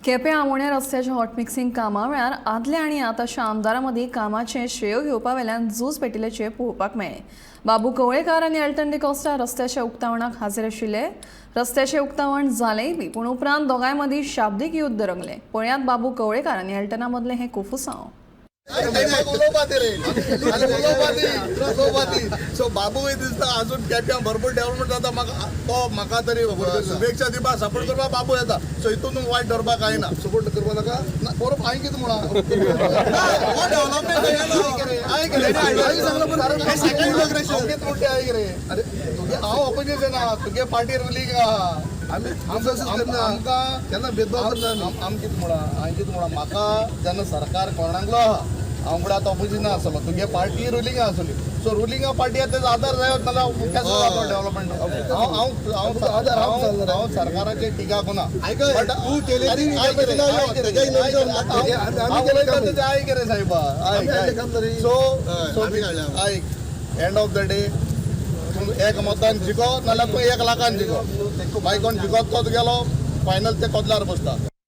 केपें आमोण्या रस्त्याच्या hot mixing कामा वेळार आदले आनी आतांच्या आमदारां मदीं कामाचें श्रेय घेवपा वेल्यान झूज पेटिल्ल्याचें पळोवपाक मेळ्ळें। बाबू कवळेकार आनी एल्टन डिकोस्टा रस्त्याच्या उक्तावणाक हाजीर आशिल्ले। रस्त्याचें उक्तावण जालेंय बी, पूण उपरांत दोगांय मदीं शाब्दीक युद्ध रंगलें। पळयात बाबू कवळेकार आनी एल्टना मदलें हें कुफुसांव। सो बाबू दिसता अजून केप्यां भरपूर डेव्हलपमेंट जाता। म्हाका तरी शुभेच्छा दिवपा सपोर्ट करपा बाबू येता। सो हितून वायट धरपाक काय ना। सपोर्ट करपा नाका बरोबर हांवें कितें म्हणा हांव ऑपोजिशन आहा, तुगे पार्टी रुलींग आहा। केन्ना भेदभाव करना आमी कितें म्हणा हांवें कितें म्हणा म्हाका जेन्ना सरकार कोणाकलो आहा हांव फुडें आतां ऑपोजिशन आसलो, तुगे पार्टी रुलींग आसली। सो रुलींग पार्टी तेजो आदार जायत नाल्यार केसो जाता डेव्हलपमेंट। हांव सरकाराचेर टिका कोना। आयक रे साहेबा आयक एंड ऑफ द डे तूं एक मतान जिको नाल्यार तूं 1 लाखान जिको। बाय कोण जिकोत तोच गेलो फायनल ते कोदलार बसता।